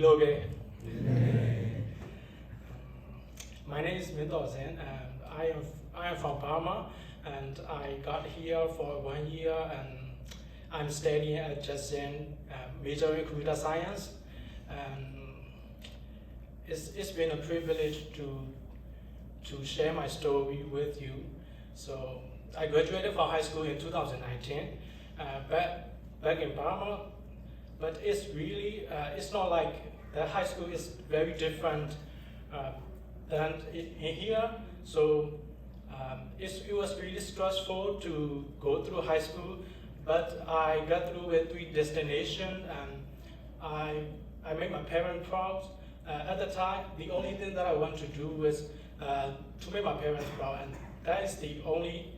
Iloge. My name is Minto Zen, and I am from Burma, and I got here for 1 year, and I'm studying at Jasin, majoring in computer science. And it's been a privilege to share my story with you. So I graduated from high school in 2019, back in Burma, but it's really, it's not like the high school is very different than in here. So it was really stressful to go through high school, but I got through with 3 destinations, and I made my parents proud. At the time, the only thing that I want to do was to make my parents proud, and that is the only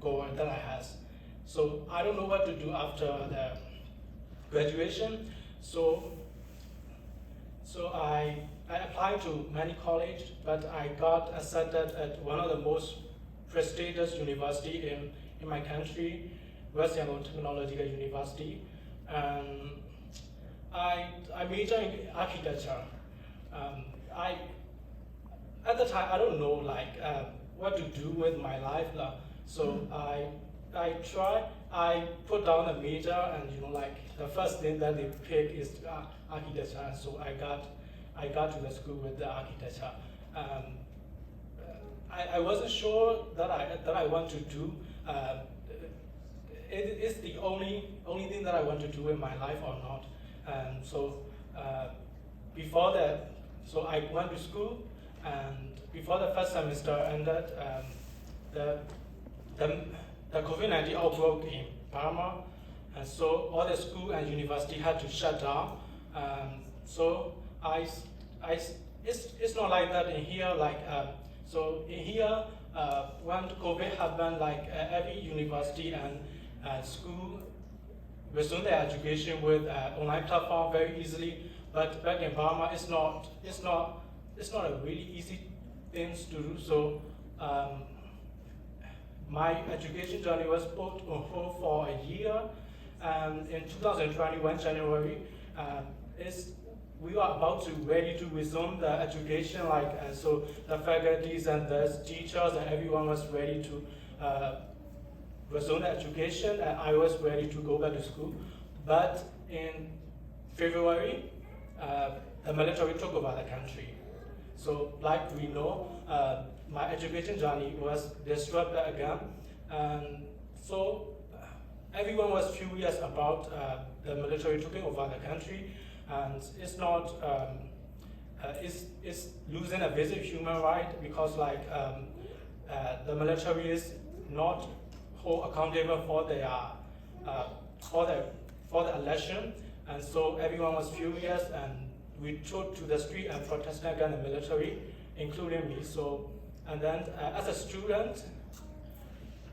goal that I have. So I don't know what to do after the graduation. So I applied to many colleges, but I got accepted at one of the most prestigious university in my country, West Yangon Technological University. I majored in architecture. At the time, I don't know what to do with my life. So I put down a major, and the first thing that they pick is architecture. And so I got to the school with the architecture. I wasn't sure that I want to do. It is the only thing that I want to do in my life or not. And so before that, so I went to school, and before the first semester ended, the COVID-19 outbreak in Burma, and so all the school and university had to shut down. So it's not like that in here. So in here, when COVID happened, every university and school resumed their education with online platform very easily. But back in Burma, it's not a really easy thing to do. So my education journey was put on hold for a year, and in 2021 January, we were about to ready to resume the education. So the faculties and the teachers and everyone was ready to resume the education, and I was ready to go back to school. But in February, the military took over the country. So like we know, my education journey was disrupted again. And so everyone was furious about the military taking over the country. And it's not, it's losing a basic human right, because the military is not accountable for their for the election. And so everyone was furious, and we took to the street and protested against the military, including me. So, and then as a student,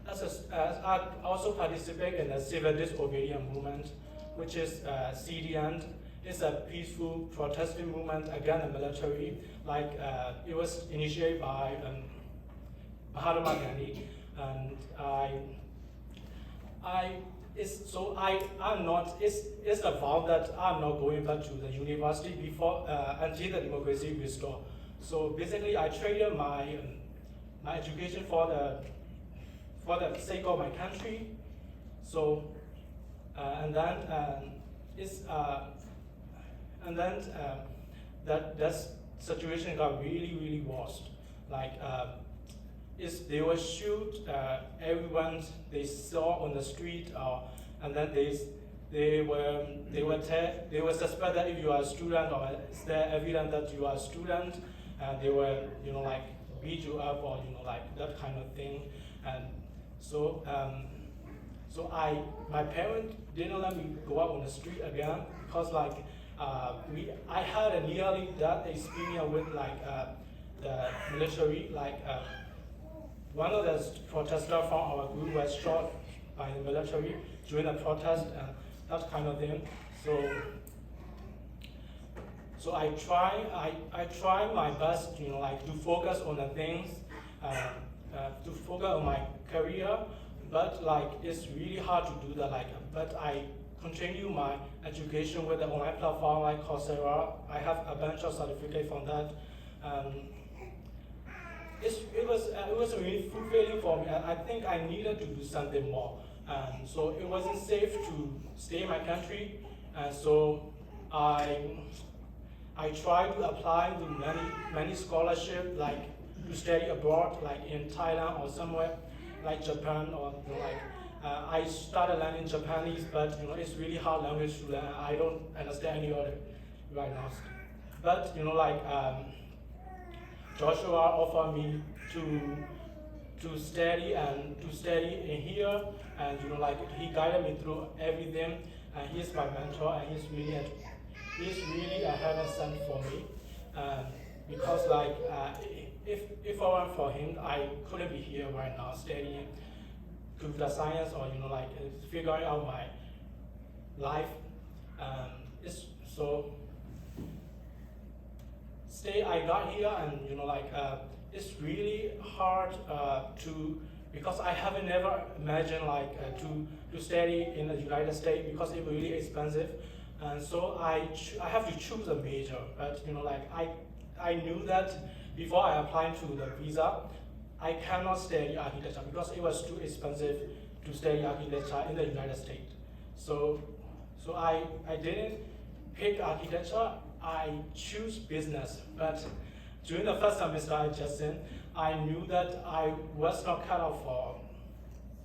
I also participate in the civil disobedience movement, which is CDN. It's a peaceful protesting movement against the military. It was initiated by Mahatma Gandhi, and it's a vow that I'm not going back to the university before until the democracy restored. So basically, I traded my education for the sake of my country. So and then that situation got really worse. They will shoot everyone they saw on the street, and then they were suspect that if you are a student, or is there evidence that you are a student, and they will beat you up, or that kind of thing. And so my parents didn't let me go out on the street again, because I had a nearly that experience with the military. One of the protesters from our group was shot by the military during a protest, and that kind of thing. So I try my best, to focus on the things, to focus on my career, but it's really hard to do that. But I continue my education with the online platform like Coursera. I have a bunch of certificates from that. Um, it was really fulfilling for me. I think I needed to do something more. So it wasn't safe to stay in my country, and so I tried to apply to many scholarships, like to study abroad, like in Thailand or somewhere, like Japan or like. I started learning Japanese, but it's really hard language to learn. I don't understand any other right now. But like Joshua offered me to study in here, and like he guided me through everything, and he's my mentor, and he's really a heaven sent for me, because like if I weren't for him, I couldn't be here right now studying computer science or like figuring out my life. It's so I got here, and like it's really hard to, because I haven't never imagined like to study in the United States, because it's really expensive, and so I have to choose a major. But like I knew that before I applied to the visa, I cannot study architecture because it was too expensive to study architecture in the United States. So I didn't pick architecture. I choose business. But during the first semester at Justin, I knew that I was not cut out for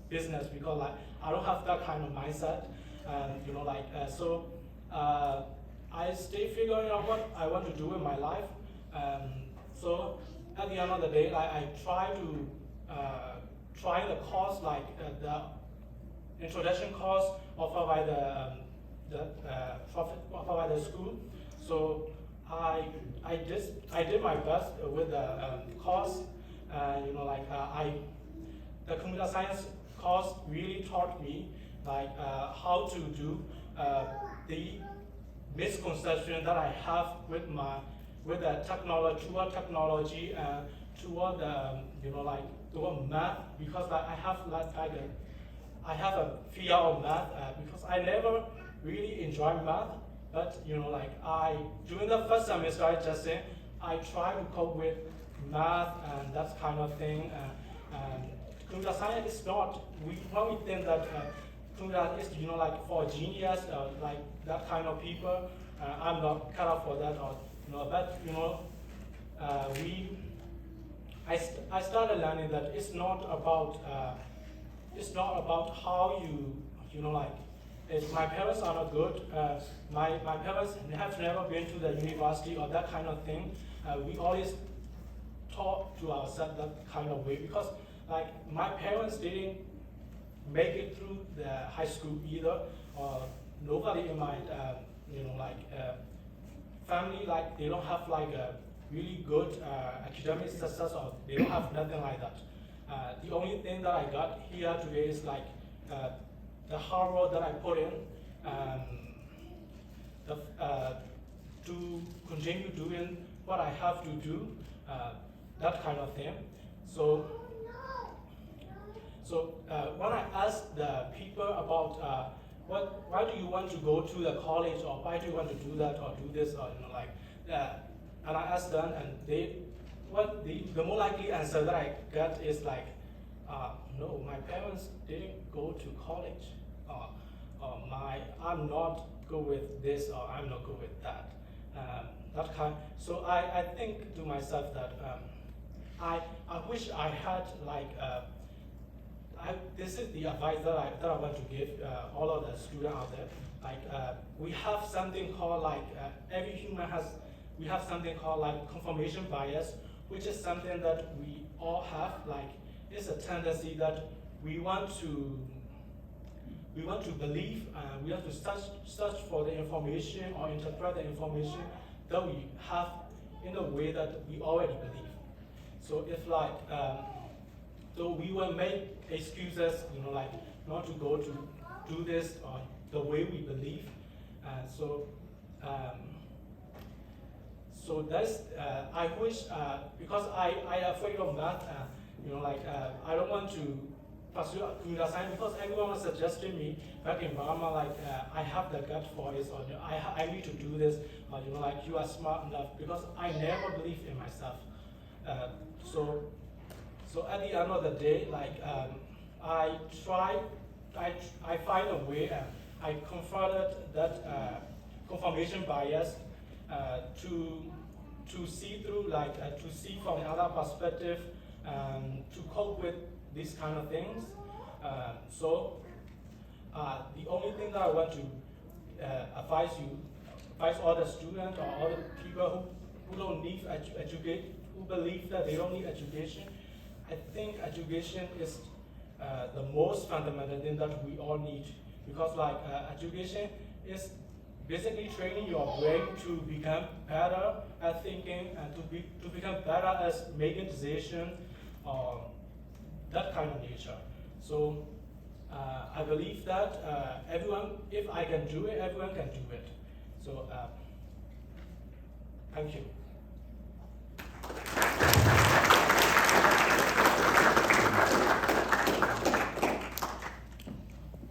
business, because like I don't have that kind of mindset. And so I stay figuring out what I want to do in my life. So at the end of the day, I try to try the course, like the introduction course offered by the school. So I did my best with the course. The computer science course really taught me like how to do the misconception that I have with the technology and toward toward math, because I have a fear of math, because I never really enjoyed math. But during the first semester I just said, I try to cope with math and that kind of thing. And computer science is not, when we think that computer is like for genius, like that kind of people. I'm not cut out for that, or but I started learning that it's not about how if my parents are not good. My parents have never been to the university or that kind of thing. We always taught to ourselves that kind of way, because like my parents didn't make it through the high school either, or nobody in my family, like they don't have like a really good academic success, or they don't have nothing like that. The only thing that I got here today is like the hard work that I put in, to continue doing what I have to do, that kind of thing. So when I ask the people about why do you want to go to the college, or why do you want to do that or do this, or and I ask them, and the more likely answer that I get is like, no, my parents didn't go to college, I'm not good with this, or I'm not good with that. That kind. So I think to myself that I wish I had like. This is the advice that I want to give all of the students out there. Like we have something called like every human has. We have something called like confirmation bias, which is something that we all have. Like it's a tendency that we want to believe, we have to search for the information or interpret the information that we have in a way that we already believe. So if like so we will make excuses, like not to go to do this or the way we believe. So that's I wish, because I afraid of math. I don't want to pursue computer science because everyone was suggesting me back in Burma, like I have the gut for it, or I need to do this, or like you are smart enough, because I never believed in myself. So at the end of the day, like I find a way. I confronted that confirmation bias to see through, like to see from another perspective, to cope with these kind of things. The only thing that I want to advise all the students or all the people who don't need education, who believe that they don't need education. I think education is the most fundamental thing that we all need, because like education is basically training your brain to become better at thinking and to become better at making decisions, that kind of nature. So I believe that everyone, if I can do it, everyone can do it. So thank you.